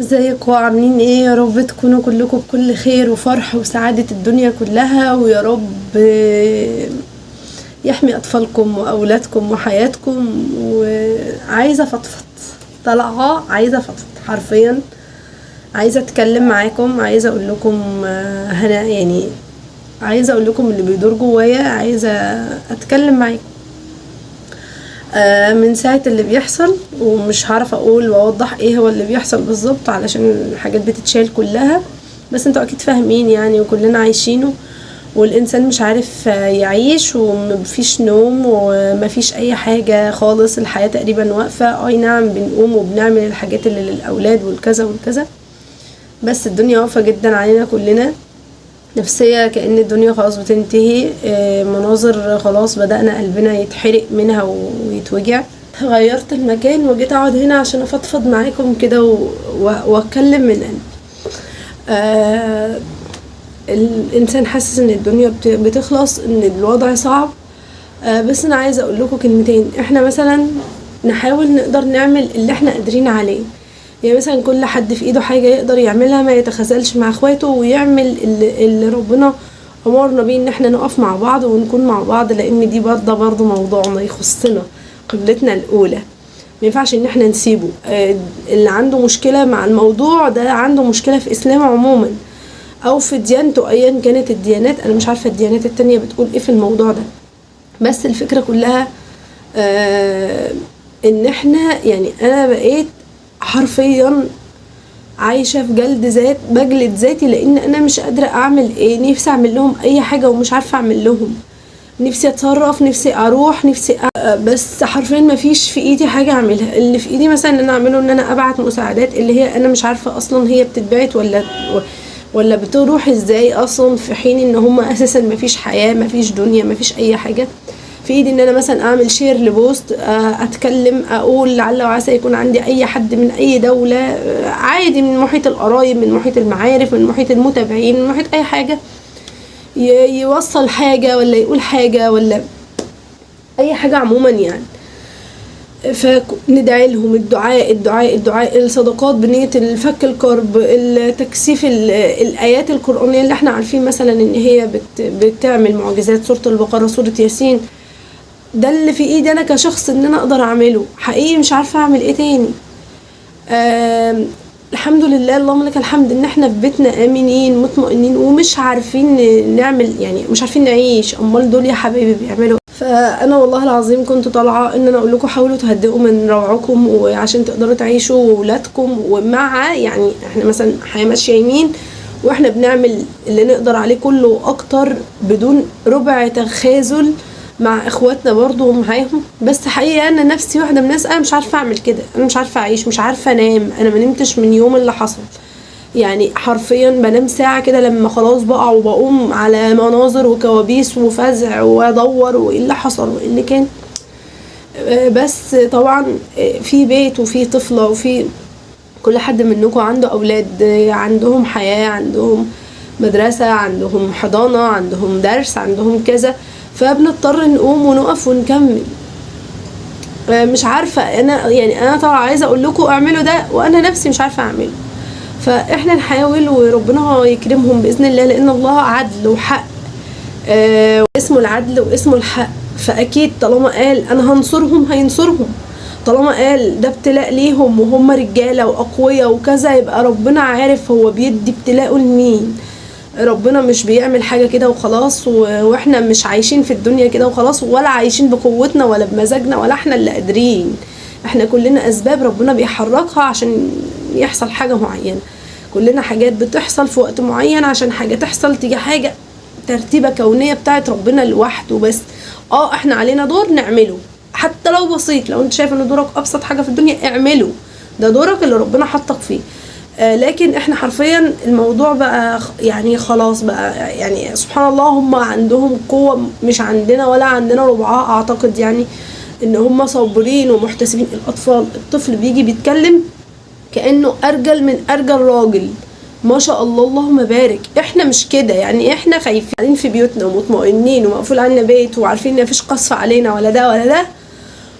ازيكم عاملين ايه؟ يا رب تكونوا كلكم بكل خير وفرح وسعادة الدنيا كلها، ويا رب يحمي اطفالكم واولادكم وحياتكم. وعايزة فضفض، طالعة عايزة فضفض حرفيا، عايزة اتكلم معاكم، عايزة اقول لكم هنا يعني عايزة اقول لكم اللي بيدور جوايا، عايزة اتكلم معاكم. من ساعة اللي بيحصل، ومش هعرف اقول واوضح ايه هو اللي بيحصل بالظبط علشان الحاجات بتتشال كلها، بس انتوا اكيد فاهمين يعني، وكلنا عايشينه، والانسان مش عارف يعيش، ومفيش نوم ومفيش اي حاجة خالص، الحياة تقريبا واقفة. اي نعم بنقوم وبنعمل الحاجات اللي للاولاد والكذا والكذا، بس الدنيا واقفة جدا علينا كلنا نفسية، كأن الدنيا خلاص بتنتهي. مناظر خلاص بدأنا قلبنا يتحرق منها ويتوجع. غيرت المكان وجيت اقعد هنا عشان افضفض معاكم كده واتكلم من قلبي. الانسان حاسس ان الدنيا بتخلص، ان الوضع صعب. بس انا عايزه اقول لكم كلمتين. احنا مثلا نحاول نقدر نعمل اللي احنا قادرين عليه، يعني مثلا كل حد في ايده حاجة يقدر يعملها، ما يتخاذلش مع اخواته ويعمل اللي ربنا امرنا بيه، ان احنا نقف مع بعض ونكون مع بعض، لان دي برضه موضوعنا يخصنا، قبلتنا الاولى، ما ينفعش ان احنا نسيبه. اللي عنده مشكلة مع الموضوع ده عنده مشكلة في اسلامه عموما او في ديانته ايا كانت الديانات. انا مش عارفة الديانات التانية بتقول ايه في الموضوع ده، بس الفكرة كلها ان احنا يعني انا بقيت حرفيا عايشة في جلد ذات، بجلد ذاتي، لان انا مش قادرة اعمل ايه. نفسي اعمل لهم اي حاجة ومش عارفة اعمل لهم، نفسي اتصرف، نفسي اروح، نفسي بس حرفيا ما فيش في ايدي حاجة اعملها. اللي في ايدي مثلا ان انا اعمله ان انا ابعت مساعدات، اللي هي انا مش عارفة اصلا هي بتتبعت ولا بتروح ازاي اصلا، في حين ان هم اساسا ما فيش حياة، ما فيش دنيا، ما فيش اي حاجة. في ايدي ان انا مثلا اعمل شير لبوست، اتكلم، اقول لعل وعسى يكون عندي اي حد من اي دولة عادي، من محيط القرايب، من محيط المعارف، من محيط المتابعين، من محيط اي حاجة، يوصل حاجة ولا يقول حاجة ولا اي حاجة عموما يعني. فندعي لهم، الدعاء، الصدقات بنية الفك الكرب، التكثيف، الآيات القرآنية اللي احنا عارفين مثلا ان هي بتعمل معجزات، سورة البقرة، سورة ياسين. ده اللي في ايدي انا كشخص ان انا اقدر اعمله، حقيقي مش عارفة اعمل ايه تاني. الحمد لله، اللهم لك الحمد، ان احنا في بيتنا امنين مطمئنين ومش عارفين نعمل، يعني مش عارفين نعيش، امال دول يا حبايبي بيعملوا. فانا والله العظيم كنت طالعه ان انا اقول لكم حاولوا تهدئوا من روعكم، وعشان تقدروا تعيشوا وولادكم، ومع يعني احنا مثلا حياه ماشيه يمين، واحنا بنعمل اللي نقدر عليه كله اكتر بدون ربع تخاذل مع اخواتنا برضو ومعاهم. بس حقيقة انا نفسي واحدة من الناس، انا مش عارفة اعمل كده، انا مش عارفة اعيش، مش عارفة انام. انا ما نمتش من يوم اللي حصل، يعني حرفيا بنام ساعة كده لما خلاص بقع، وبقوم على مناظر وكوابيس وفزع وادور وايه اللي حصل وايه اللي كان. بس طبعا في بيت وفي طفلة وفي كل حد منكم عنده اولاد، عندهم حياة، عندهم مدرسة، عندهم حضانة، عندهم درس، عندهم كذا، فبنضطر نقوم ونقف ونكمل. مش عارفة انا طبعا عايزة اقول لكم اعملوا ده، وانا نفسي مش عارفة اعمله. فاحنا نحاول وربنا يكرمهم باذن الله، لان الله عدل وحق، واسمه العدل واسمه الحق. فاكيد طالما قال انا هنصرهم هينصرهم، طالما قال ده ابتلاء ليهم وهم رجالة واقوياء وكذا، يبقى ربنا عارف هو بيدي ابتلاءه لمين. ربنا مش بيعمل حاجة كده وخلاص، واحنا مش عايشين في الدنيا كده وخلاص، ولا عايشين بقوتنا ولا بمزاجنا، ولا احنا اللي قادرين. احنا كلنا اسباب ربنا بيحركها عشان يحصل حاجة معينة، كلنا حاجات بتحصل في وقت معين عشان حاجة تحصل، تيجي حاجة، ترتيبة كونية بتاعت ربنا لوحده. بس احنا علينا دور نعمله، حتى لو بسيط. لو انت شايف ان دورك ابسط حاجة في الدنيا اعمله، ده دورك اللي ربنا حطك فيه. لكن احنا حرفيا الموضوع بقى يعني خلاص بقى، يعني سبحان الله، هم عندهم قوة مش عندنا ولا عندنا ربعها اعتقد، يعني ان هم صابرين ومحتسبين. الطفل بيجي بيتكلم كأنه ارجل من ارجل راجل، ما شاء الله اللهم بارك. احنا مش كده، يعني احنا خايفين في بيوتنا ومطمئنين ومقفول عنا بيت، وعارفين ان مفيش قصف علينا ولا ده ولا ده،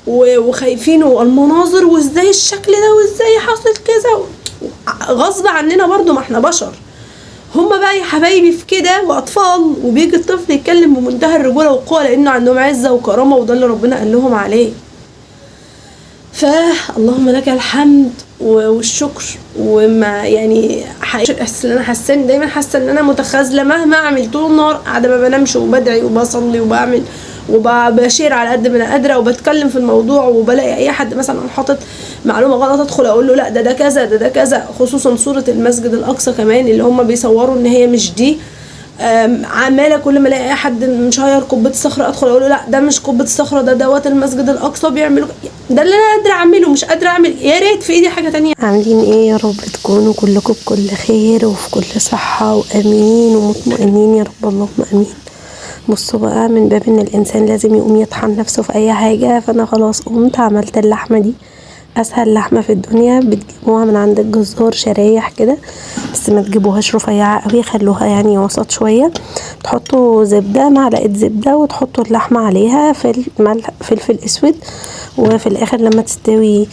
وخايفين والمناظر وازاي الشكل ده وازاي حصل كذا، غصب عننا برضو، ما احنا بشر. هما بقى يا حبايبي في كده واطفال، وبيجي الطفل يتكلم بمنتهى الرجوله والقوه لانه عندهم عزه وكرامه، وده اللي ربنا قال لهم عليه. فاللهم لك الحمد والشكر. وما يعني انا حاسه دايما، حاسه ان انا متخاذله مهما اعمل طول النهار، قاعده ما بنامش وبدعي وبصلي وبعمل وبشير على قد ما انا قادره، وبتكلم في الموضوع، وبلاقي اي حد مثلا حاطط معلومه غلط ادخل اقول له لا ده كذا، ده كذا. خصوصا صوره المسجد الاقصى كمان اللي هم بيصوروا ان هي مش دي. عماله كل ما الاقي اي حد مشاير قبه الصخره ادخل اقول له لا ده مش قبه الصخره، ده دوت المسجد الاقصى بيعملوا. ده اللي انا قادره اعمله، مش قادره اعمل. يا ريت في ايدي حاجه تانية. عاملين ايه يا رب؟ تكونوا كلكم بكل خير وفي كل صحه وامنين ومطمئنين يا رب، اللهم امين. بصوا بقى، من باب ان الانسان لازم يقوم يطحن نفسه في اي حاجه، فانا خلاص قمت عملت اللحمه دي. اسهل لحمه في الدنيا، بتجيبوها من عند الجزار شرايح كده، بس ما تجيبوهاش رفيعه قوي، خلوها يعني وسط شويه. تحطوا زبده، معلقه زبده، وتحطوا اللحمه عليها فلفل اسود، وفي الاخر لما تستوي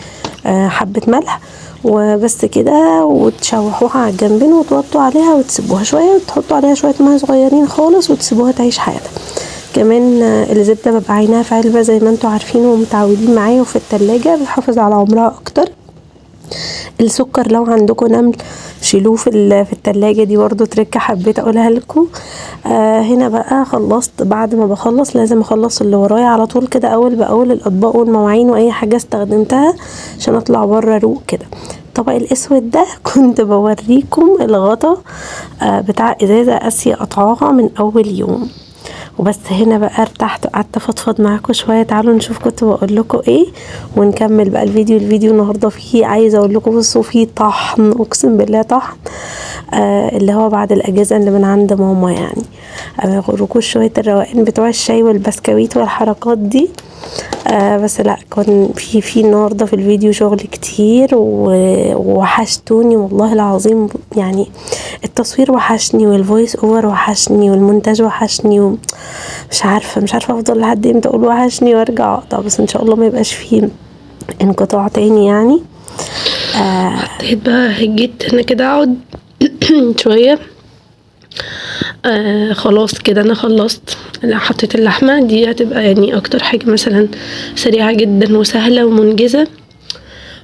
حبه ملح وبس كده، وتشوحوها على الجنبين وتوطوا عليها وتسيبوها شويه، وتحطوا عليها شويه ميه صغيرين خالص وتسيبوها تعيش حياتها. كمان الزبده ببقى عينها في علبه زي ما انتوا عارفين ومتعودين معايا، وفي التلاجة بتحافظ على عمرها اكتر. السكر لو عندكم نمل شيلوه في التلاجة، دي برضو تركه حبيت اقولها لكم. هنا بقى خلصت. بعد ما بخلص لازم اخلص اللي ورايا على طول كده، اول باول، الاطباق والمواعين واي حاجه استخدمتها عشان اطلع بره روق كده. الطبق الاسود ده كنت بوريكم الغطا بتاع ازازه اسيا قطعاها من اول يوم وبس. هنا بقى ارتحت وقعدت افضفض معاكم شويه. تعالوا نشوف كنت بقول لكم ايه ونكمل بقى الفيديو النهارده. فيه عايزه اقول لكم بصوا، فيه طحن، اقسم بالله طحن، اللي هو بعد الاجازه اللي من عند ماما يعني. بغركوش شويه الروقان بتوع الشاي والبسكويت والحركات دي. بس لا، كان في النهارده في الفيديو شغل كتير ووحشتوني والله العظيم. يعني التصوير وحشني، والفويس اوفر وحشني، والمونتاج وحشني، مش عارفه افضل لحد امتى اقول وحشني وارجع اقطع، بس ان شاء الله ما يبقاش فيه انقطاع تاني يعني. حطيت بقى، جيت انا كده اقعد شويه. خلاص كده انا خلصت. حطيت اللحمه دي، هتبقى يعني اكتر حاجه مثلا سريعه جدا وسهله ومنجزه،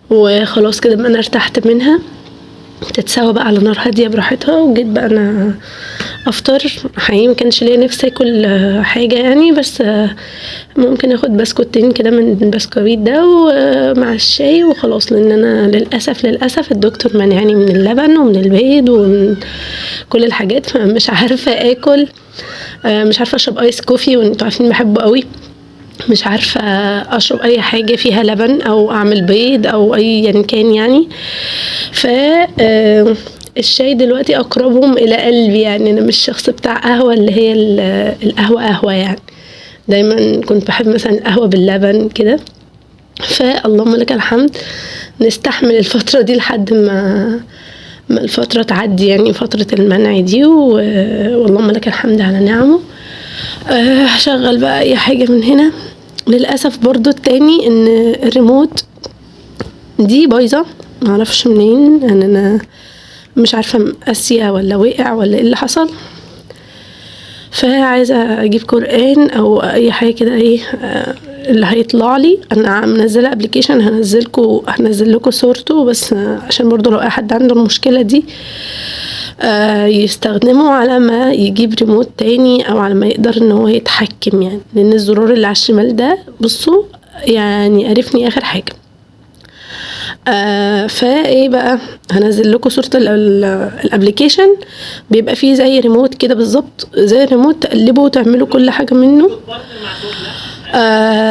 وخلاص كده بقى انا ارتحت منها. تتسوى بقى على نار هاديه براحتها. وجيت بقى انا افطر. حقيقي مكانش ليا نفسي اكل حاجه يعني، بس ممكن اخد بسكوتين كده من البسكويت ده ومع الشاي وخلاص، لان انا للاسف الدكتور منعني من اللبن ومن البيض ومن كل الحاجات، فمش عارفه اكل. مش عارفه اشرب ايس كوفي، وانتوا عارفين بحبه قوي. مش عارفه اشرب اي حاجه فيها لبن او اعمل بيض او اي كان يعني. ف الشاي دلوقتي اقربهم الى قلبي يعني. انا مش شخص بتاع قهوه اللي هي القهوه يعني. دايما كنت بحب مثلا القهوه باللبن كده. فاللهم لك الحمد، نستحمل الفتره دي لحد ما الفتره تعدي يعني، فتره المنع دي، واللهم لك الحمد على نعمه. هشغل بقى اي حاجه من هنا. للاسف برضو التاني ان الريموت دي بايظه، معرفش منين. انا مش عارفه مقاسيه ولا وقع ولا ايه اللي حصل. فعايزه اجيب قرآن او اي حاجه كده، ايه اللي هيطلع لي. انا منزله ابلكيشن، هنزل لكم صورته، بس عشان برضو لو اي حد عنده المشكله دي يستخدمه على ما يجيب ريموت تاني، او على ما يقدر ان هو يتحكم يعني. لان الزرار اللي على الشمال ده بصوا يعني قرفني اخر حاجه. فايه بقى، هنزل لكم صورة الابليكيشن. بيبقى فيه زي ريموت كده بالظبط، زي الريموت تقلبوا وتعملوا كل حاجة منه.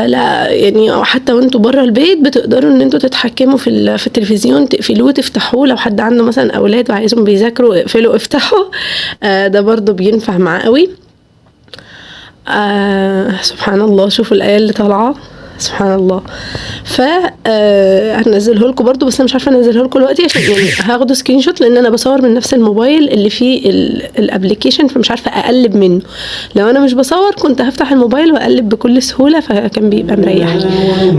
لا يعني حتى وانتوا بره البيت بتقدروا ان انتوا تتحكموا في التلفزيون، تقفلوه تفتحوه. لو حد عنده مثلا اولاد وعايزهم بيذاكروا اقفلوا افتحوا. ده برضو بينفع معاه قوي. سبحان الله، شوفوا الآية اللي طالعة، سبحان الله. هنزله لكم برضو، بس انا مش عارفه انزله لكم دلوقتي عشان يعني هاخده سكرين شوت، لان انا بصور من نفس الموبايل اللي فيه الابليكيشن، فمش عارفه اقلب منه. لو انا مش بصور كنت هفتح الموبايل واقلب بكل سهوله، فكان بيبقى مريح.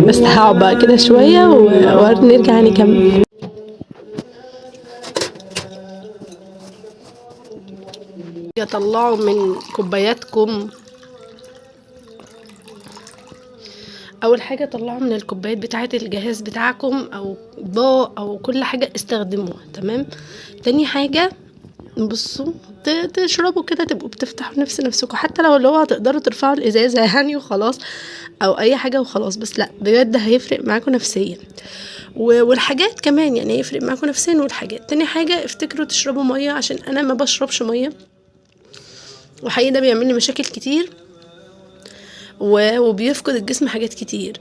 بس هقعد بقى كده شويه ونرجع نكمل. طلعوا من كوباياتكم. اول حاجه طلعوا من الكوبايات بتاعه الجهاز بتاعكم او اطباق او كل حاجه استخدموها، تمام. تاني حاجه بصوا تشربوا كده، تبقوا بتفتحوا نفسكم، حتى لو اللي هو هتقدروا ترفعوا الازازه يعني وخلاص، او اي حاجه وخلاص، بس لا بجد هيفرق معاكم نفسيا. والحاجات كمان يعني هيفرق معاكم نفسيا. والحاجات تاني حاجه افتكروا تشربوا ميه، عشان انا ما بشربش ميه وحقيقي ده بيعمل لي مشاكل كتير وبيفقد الجسم حاجات كتير.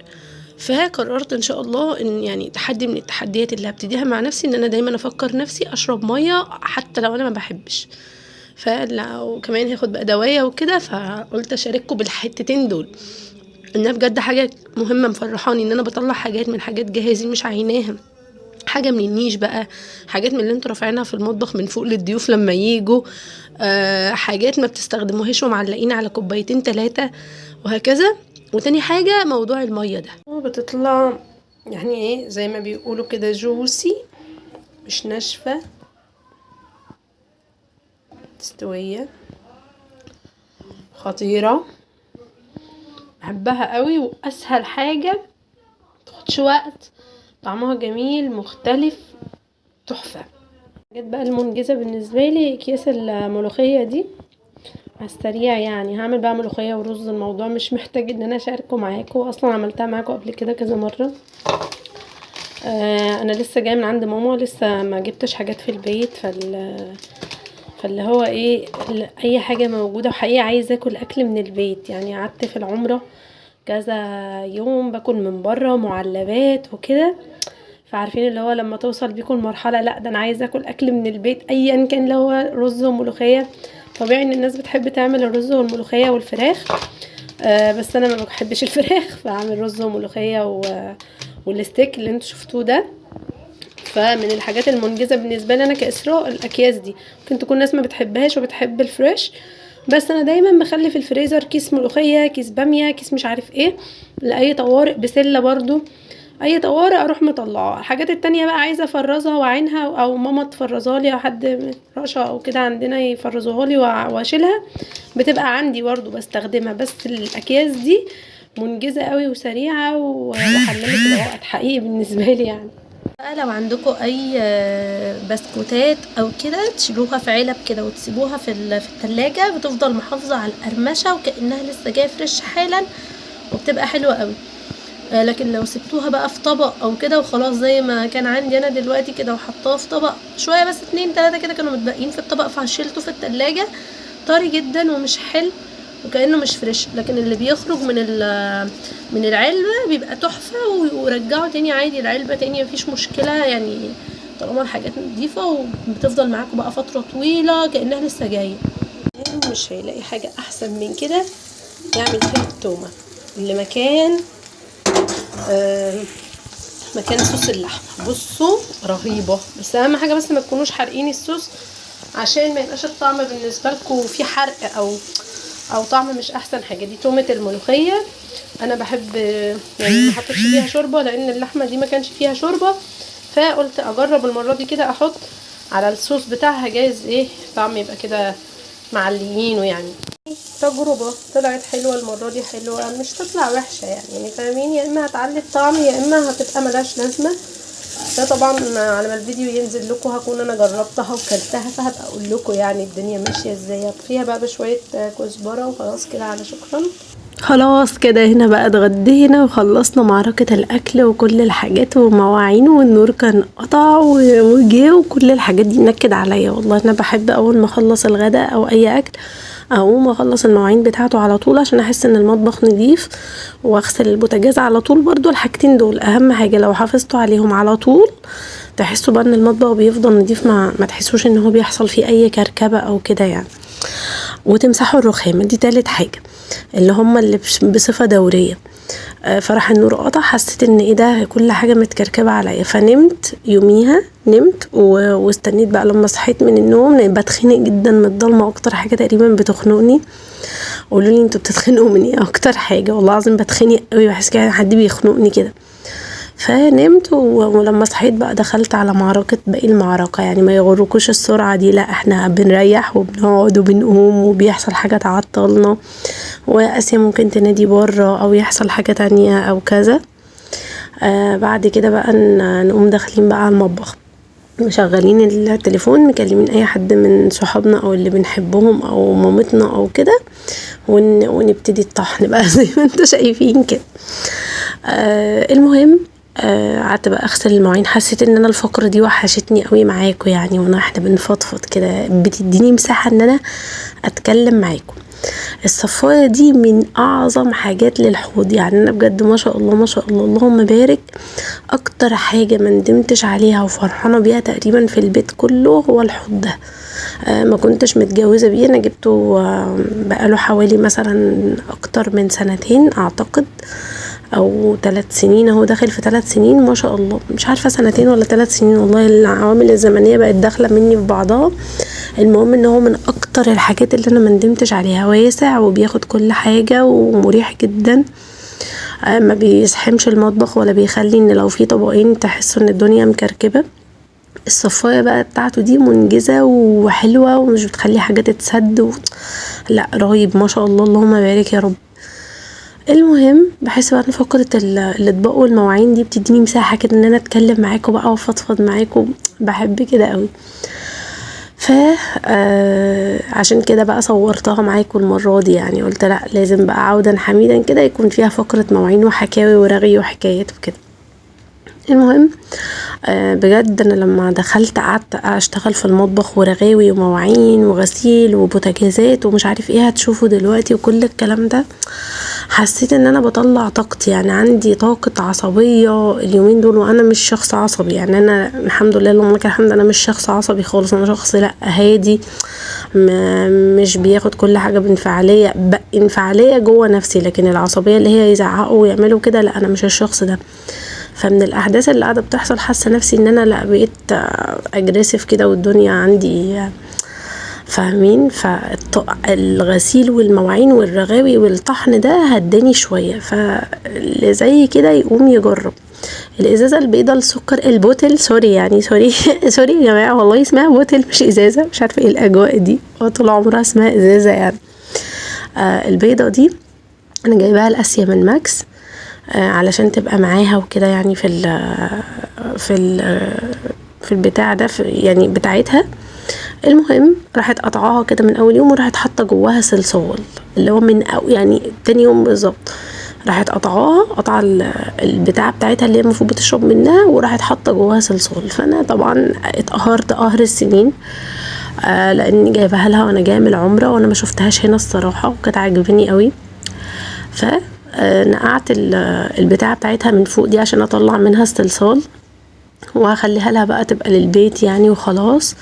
فقررت ان شاء الله ان يعني تحدي من التحديات اللي هبتديها مع نفسي ان انا دايما افكر نفسي اشرب ميه حتى لو انا ما بحبش. فلو كمان هاخد بقى دوايه وكده، فقلت اشارككم بالحتتين دول، انها بجد حاجه مهمه مفرحاني ان انا بطلع حاجات من حاجات جهازي مش عيناها، حاجه من النيش بقى، حاجات من اللي انتوا رافعينها في المطبخ من فوق للضيوف لما ييجوا، حاجات ما بتستخدموهاش ومعلقين على كوبايتين 3 وهكذا. وتاني حاجه موضوع الميه ده بتطلع يعني ايه زي ما بيقولوا كده جوسي، مش ناشفه، مستويه، خطيره، بحبها قوي، واسهل حاجه متاخدش وقت، طعمها جميل مختلف تحفه. جت بقى المنجزه بالنسبه لي اكياس الملوخيه دي على السريع، يعني هعمل بقى ملوخيه ورز، الموضوع مش محتاج ان انا اشاركه معاكم، اصلا عملتها معاكم قبل كده كذا مره. انا لسه جايه من عند ماما، لسه ما جبتش حاجات في البيت، فاللي هو ايه اي حاجه موجوده، وحقيقه عايزه اكل اكل من البيت. يعني قعدت في العمره كذا يوم باكل من بره معلبات وكده، فعارفين اللي هو لما توصل بيكم المرحله لا ده انا عايزه اكل اكل من البيت ايا كان، اللي هو رز وملوخيه. طبيعي ان الناس بتحب تعمل الرز والملوخيه والفراخ، بس انا ما بحبش الفراخ، فاعمل رز وملوخيه والستيك اللي انتوا شفتوه ده. فمن الحاجات المنجزه بالنسبه لي انا كاسراء الاكياس دي، ممكن تكون ناس ما بتحبهاش وبتحب الفريش، بس انا دايما بخلي في الفريزر كيس ملوخيه، كيس باميه، كيس مش عارف ايه، لاي طوارئ، بسله برضو اي طوارئ اروح مطلعه. الحاجات التانية بقى عايزه افرزها واعينها، او ماما تفرزها لي، او حد رشا او كده عندنا يفرزوها لي واشيلها، بتبقى عندي برضو بستخدمها. بس الاكياس دي منجزه قوي وسريعه وحللت العقد حقيقي بالنسبه لي يعني. بقى لو عندكم اي بسكوتات او كده تشيلوها في علب كده وتسيبوها في الثلاجه، بتفضل محافظه على القرمشه وكانها لسه جايه فريش حالا، وبتبقى حلوه قوي. لكن لو سبتوها بقى في طبق او كده وخلاص، زي ما كان عندي انا دلوقتي كده وحطاها في طبق شويه، بس 2 3 كده كانوا متبقين في الطبق، فشيلته في الثلاجه طري جدا ومش حلو وكانه مش فريش. لكن اللي بيخرج من العلبه بيبقى تحفه، ورجعوا تاني عادي العلبه تاني مفيش مشكله يعني، طالما الحاجات نضيفه وبتفضل معاكم بقى فتره طويله كانها لسه جايه. مش هيلاقي حاجه احسن من كده يعمل فيها التومه اللي مكان صوص اللحمه. بصوا رهيبه، بس اهم حاجه بس ما تكونوش حارقين الصوص، عشان ما يبقاش الطعم بالنسبه لكم في حرق او طعم مش احسن حاجه. دي تومه الملوخيه، انا بحب يعني ما حطيتش فيها شوربه لان اللحمه دي ما كانش فيها شوربه، فقلت اجرب المره دي كده احط على الصوص بتاعها، جايز ايه طعم يبقى كده معليينه يعني. تجربه طلعت حلوه المره دي، حلوه مش تطلع وحشه يعني فاهمين، يا اما هتعلي الطعم يا اما هتبقى ملهاش لازمه. ده طبعا على ما الفيديو ينزل لكم هكون انا جربتها وكلتها، فهبقى اقول لكم يعني الدنيا ماشيه ازاي. فيها بقى بشويه كزبره وخلاص كده على شكرا. خلاص كده هنا بقى اتغدينا وخلصنا معركة الاكل وكل الحاجات ومواعين، والنور كان قطع وجه وكل الحاجات دي نكد عليا. والله انا بحب اول ما اخلص الغداء او اي اكل اقوم اخلص المواعين بتاعته على طول، عشان احس ان المطبخ نضيف، واغسل البوتاجاز على طول. برضو الحاجتين دول اهم حاجة، لو حافظتوا عليهم على طول تحسوا بقى ان المطبخ بيفضل نضيف، ما تحسوش ان هو بيحصل فيه اي كركبة او كده يعني. وتمسحوا الرخامة، دي تالت حاجة، اللي هم اللي بصفة دورية. فراح النور قطع، حسيت ان ايه ده كل حاجة متكركبة عليا، فنمت يوميها، نمت واستنيت بقى لما صحيت من النوم. بتخنق جدا من الضلمة، اكتر حاجة تقريبا بتخنقني. قولولي انتوا بتتخنقوا من ايه اكتر حاجة؟ والله العظيم بتخنق قوي، بحس كده حد بيخنقني كده. فنمت ولما صحيت بقى دخلت على معركة باقي المعركة. يعني ما يغركوش السرعة دي، لا احنا بنريح وبنقعد وبنقوم وبيحصل حاجة تعطلنا، واسيا ممكن تنادي بره او يحصل حاجة تانية او كذا. بعد كده بقى نقوم داخلين بقى على المطبخ، مشغلين التليفون، مكلمين اي حد من صحابنا او اللي بنحبهم او مامتنا او كده، ونبتدي الطحن بقى زي ما انتوا شايفين كده. المهم قعدت بقى اغسل المواعين. حسيت ان انا الفقرة دي وحشتني قوي معاكم يعني، وانا احنا بنفضفض كده بتديني مساحة ان انا اتكلم معاكم. الصفاية دي من اعظم حاجات للحوض، يعني انا بجد ما شاء الله ما شاء الله اللهم بارك. اكتر حاجة ما ندمتش عليها وفرحانة بيها تقريبا في البيت كله هو الحوض ده. ما كنتش متجوزة بيه، انا جبته بقاله حوالي مثلا اكتر من 2 اعتقد او 3 سنين، اهو داخل في 3 سنين ما شاء الله. مش عارفة 2 ولا 3 سنين والله، العوامل الزمنية بقت داخلة مني في بعضها. المهم ان هو من اكتر الحاجات اللي انا مندمتش عليها، واسع وبياخد كل حاجة ومريح جدا. ما بيزحمش المطبخ ولا بيخلي ان لو في طبقين تحسوا ان الدنيا مكركبة. الصفاية بقى بتاعته دي منجزة وحلوة ومش بتخلي حاجة تتسد لا رهيب ما شاء الله اللهم بارك يا رب. المهم بحس بقى ان فقرة الاطباق والمواعين دي بتديني مساحة كده ان انا اتكلم معاكم بقى وفضفض معاكم، بحب كده قوي. عشان كده بقى صورتها معاكم المرة دي، يعني قلت لا لازم بقى عودا حميدا كده يكون فيها فقرة مواعين وحكاوي ورغي وحكايات وكده. المهم بجد انا لما دخلت قعدت اشتغل في المطبخ ورغاوي ومواعين وغسيل وبوتاجازات ومش عارف ايه هتشوفوا دلوقتي وكل الكلام ده، حسيت ان انا بطلع طاقتي. يعني عندي طاقة عصبية اليومين دول، وانا مش شخص عصبي. يعني انا الحمد لله اللهم لك الحمد انا مش شخص عصبي خالص، انا شخص لا هادي، مش بياخد كل حاجة بانفعالية، انفعالية جوه نفسي، لكن العصبية اللي هي يزعقوا ويعملوا كده لا انا مش الشخص ده. فمن الاحداث اللي قاعده بتحصل حاسه نفسي ان انا لا بقيت اجريسيف كده والدنيا عندي فاهمين. فالغسيل والمواعين والرغاوي والطحن ده هداني شويه، فاللي زي كده يقوم يجرب الازازه البيضه السكر البوتل سوري يعني سوري سوري يا جماعه والله اسمها بوتل مش ازازه، مش عارفه ايه الاجواء دي، طول عمرها اسمها ازازه يعني. البيضه دي انا جايباها لاسيا من ماكس علشان تبقى معاها وكده، يعني في البتاع ده يعني بتاعتها. المهم راحت قطعاها كده من اول يوم وراحت حاطه جواها صلصال، اللي هو من يعني تاني يوم بالظبط راحت قطعه البتاع بتاعتها اللي هي المفروض بتشرب منها، وراحت حاطه جواها صلصال. فانا طبعا اتقهرت قهر السنين لاني جايبها لها وانا جايه من العمره وانا ما شفتهاش هنا الصراحه، وكانت عاجباني قوي. نقعت البتاعه بتاعتها من فوق دي عشان اطلع منها الصلصال وهخليها لها بقى تبقى للبيت يعني وخلاص.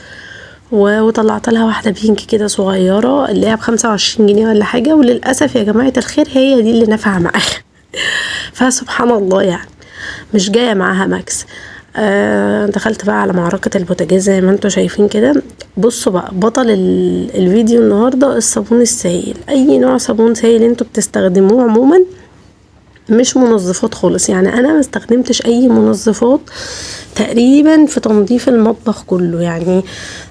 وطلعت لها واحده بينك كده صغيره اللي هي ب25 جنيه ولا حاجه، وللاسف يا جماعه الخير هي دي اللي نافعه معاها فسبحان الله يعني مش جايه معاها ماكس. دخلت بقى على معركة البوتاجاز زي ما انتوا شايفين كده. بصوا بقى بطل الفيديو النهاردة الصابون السائل، اي نوع صابون سائل انتوا بتستخدموه عموما، مش منظفات خالص. يعني انا ما استخدمتش اي منظفات تقريبا في تنظيف المطبخ كله، يعني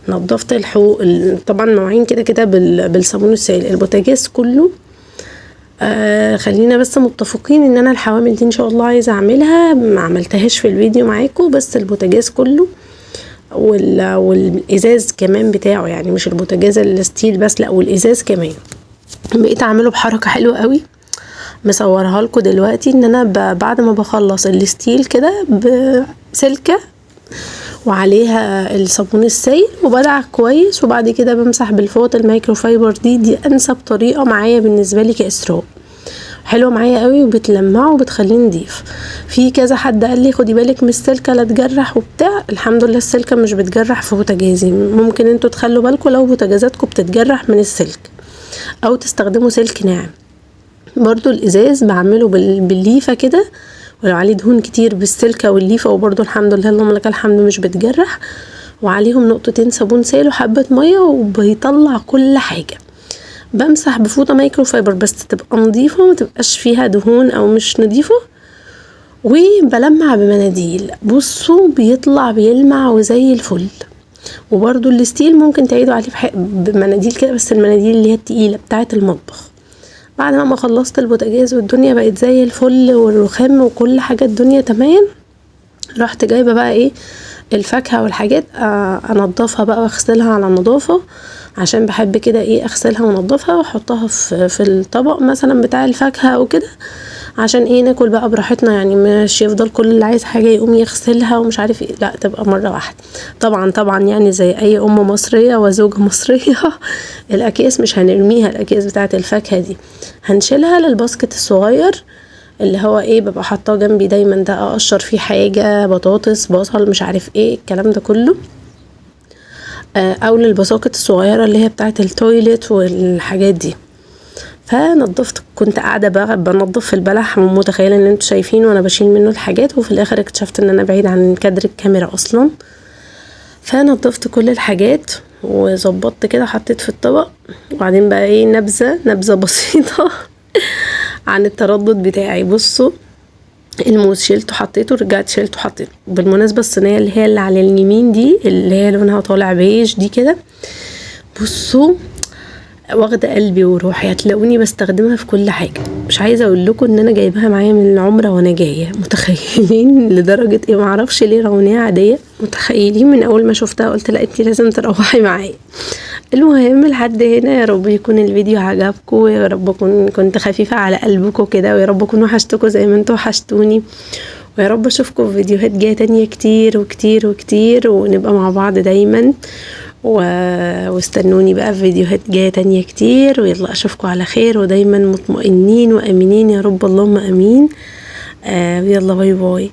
نظفت الحوض طبعا مواعين كده كده بالصابون السائل، البوتاجاز كله. خلينا بس متفقين ان انا الحوامل دي ان شاء الله عايزه اعملها، ما عملتهاش في الفيديو معاكم، بس البوتاجاز كله والازاز كمان بتاعه، يعني مش البوتاجاز الستيل بس لا والازاز كمان. بقيت اعمله بحركه حلوه قوي مصورها لكم دلوقتي، ان انا بعد ما بخلص الستيل كده بسلكه وعليها الصابون السائل وبدعك كويس، وبعد كده بمسح بالفوط المايكرو فايبر دي انسب طريقه معايا بالنسبه لي كاسراء، حلوه معايا قوي وبتلمعه وبتخليه نضيف. في كذا حد قال لي خدي بالك من السلكه لا تجرح وبتاع، الحمد لله السلكه مش بتجرح في بوتاجازي. ممكن انتوا تخلوا بالكم لو بوتاجازاتكم بتتجرح من السلك او تستخدموا سلك ناعم. برضو الازاز بعمله بالليفه كده، ولو عليه دهون كتير بالسلكه والليفه، وبرضو الحمد لله اللهم لك الحمد مش بتجرح، وعليهم نقطتين صابون سائل وحبه ميه وبيطلع كل حاجه. بمسح بفوطه مايكرو فايبر بس تبقى نظيفه ما تبقاش فيها دهون او مش نظيفه، وبلمع بمناديل. بصوا بيطلع بيلمع وزي الفل. وبرضو الستيل ممكن تعيدوا عليه بمناديل كده، بس المناديل اللي هي التقيلة بتاعة المطبخ. بعد ما خلصت البوتاجاز والدنيا بقت زي الفل والرخام وكل حاجة الدنيا تمام، رحت جايبة بقى ايه الفاكهة والحاجات انضفها بقى واغسلها على النظافة، عشان بحب كده ايه اغسلها ونضفها واحطها في الطبق مثلا بتاع الفاكهة او كده، عشان ايه ناكل بقى براحتنا، يعني مش يفضل كل اللي عايز حاجة يقوم يغسلها ومش عارف ايه، لا تبقى مرة واحدة. طبعا يعني زي اي ام مصرية وزوجة مصرية الاكياس مش هنرميها، الاكياس بتاعة الفاكهة دي هنشيلها للباسكت الصغير اللي هو ايه ببقى حاطاه جنبي دايما، ده اقشر فيه حاجة بطاطس بصل مش عارف ايه الكلام ده كله، او للبساقط الصغيرة اللي هي بتاعة التويلت والحاجات دي. فنضفت، كنت قاعدة بقى بنضف في البلح، متخيلة ان انتوا شايفين وانا بشيل منه الحاجات، وفي الاخر اكتشفت ان انا بعيد عن كادر الكاميرا اصلا. فنضفت كل الحاجات وظبطت كده حطيت في الطبق، وبعدين بقى ايه نبذة بسيطة عن التردد بتاعي. بصوا الموز شيلته حطيته، رجعت شيلته حطيته. بالمناسبة الصينية اللي هي اللي على اليمين دي اللي هي لونها طالع بيج دي كده، بصوا واخده قلبي وروحي، هتلاقوني بستخدمها في كل حاجه. مش عايزه اقول لكم ان انا جايباها معايا من العمره وانا جايه، متخيلين لدرجه ايه؟ معرفش ليه رغم عاديه، متخيلين من اول ما شفتها قلت لا انتي لازم تروحي معايا. المهم لحد هنا، يا رب يكون الفيديو عجبكم، ويا رب كنت خفيفه على قلبكم كده، ويا رب اكون وحشتكم زي ما انتوا وحشتوني، ويا رب اشوفكم في فيديوهات جايه تانية كتير وكتير وكتير، ونبقى مع بعض دايما. واستنوني بقى في فيديوهات جايه تانية كتير، ويلا اشوفكم على خير ودايما مطمئنين وامنين يا رب، اللهم امين. يلا باي باي.